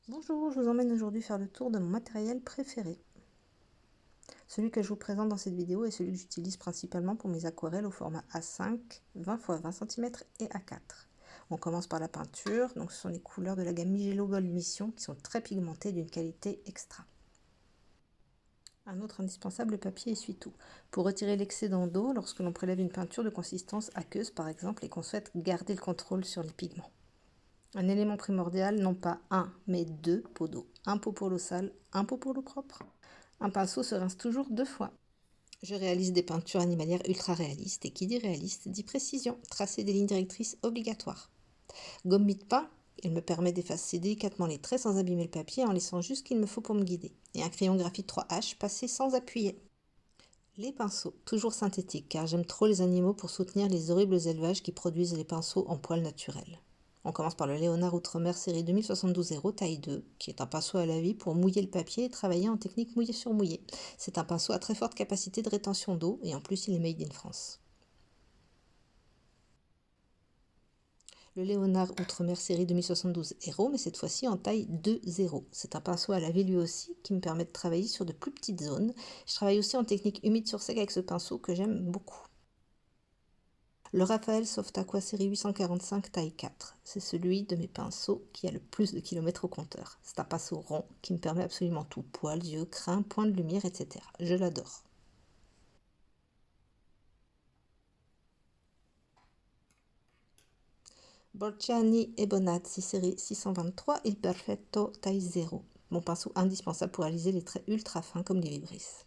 Bonjour, je vous emmène aujourd'hui faire le tour de mon matériel préféré. Celui que je vous présente dans cette vidéo est celui que j'utilise principalement pour mes aquarelles au format A5, 20 x 20 cm et A4. On commence par la peinture, donc ce sont les couleurs de la gamme Mijello Gold Mission qui sont très pigmentées d'une qualité extra. Un autre indispensable, le papier essuie-tout. Pour retirer l'excédent d'eau lorsque l'on prélève une peinture de consistance aqueuse par exemple et qu'on souhaite garder le contrôle sur les pigments. Un élément primordial, non pas un, mais deux pots d'eau. Un pot pour l'eau sale, un pot pour l'eau propre. Un pinceau se rince toujours 2 fois. Je réalise des peintures animalières ultra réalistes, et qui dit réaliste dit précision, tracer des lignes directrices obligatoires. Gomme mie de pain, elle me permet d'effacer délicatement les traits sans abîmer le papier en laissant juste ce qu'il me faut pour me guider. Et un crayon graphite 3H passé sans appuyer. Les pinceaux, toujours synthétiques, car j'aime trop les animaux pour soutenir les horribles élevages qui produisent les pinceaux en poils naturels. On commence par le Léonard Outremer série 2072-0 taille 2, qui est un pinceau à la vie pour mouiller le papier et travailler en technique mouillé sur mouillé. C'est un pinceau à très forte capacité de rétention d'eau et en plus il est made in France. Le Léonard Outremer série 2072 Hero, mais cette fois-ci en taille 2-0. C'est un pinceau à laver lui aussi qui me permet de travailler sur de plus petites zones. Je travaille aussi en technique humide sur sec avec ce pinceau que j'aime beaucoup. Le Raphaël Soft Aqua série 845 taille 4. C'est celui de mes pinceaux qui a le plus de kilomètres au compteur. C'est un pinceau rond qui me permet absolument tout. Poils, yeux, crins, points de lumière, etc. Je l'adore. Borciani Ebonazzi série 623 Il Perfetto taille 0. Mon pinceau indispensable pour réaliser les traits ultra fins comme les vibrisses.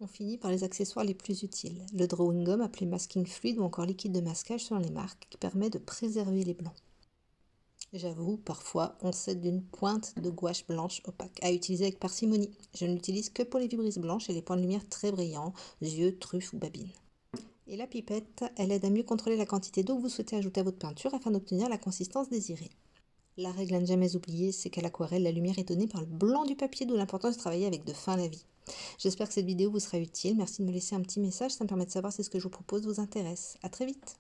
On finit par les accessoires les plus utiles. Le drawing gum appelé masking fluid ou encore liquide de masquage selon les marques qui permet de préserver les blancs. J'avoue, parfois, on cède d'une pointe de gouache blanche opaque à utiliser avec parcimonie. Je ne l'utilise que pour les vibrisses blanches et les points de lumière très brillants, yeux, truffes ou babines. Et la pipette, elle aide à mieux contrôler la quantité d'eau que vous souhaitez ajouter à votre peinture afin d'obtenir la consistance désirée. La règle à ne jamais oublier, c'est qu'à l'aquarelle, la lumière est donnée par le blanc du papier, d'où l'importance de travailler avec de fins lavis. J'espère que cette vidéo vous sera utile. Merci de me laisser un petit message, ça me permet de savoir si ce que je vous propose vous intéresse. À très vite.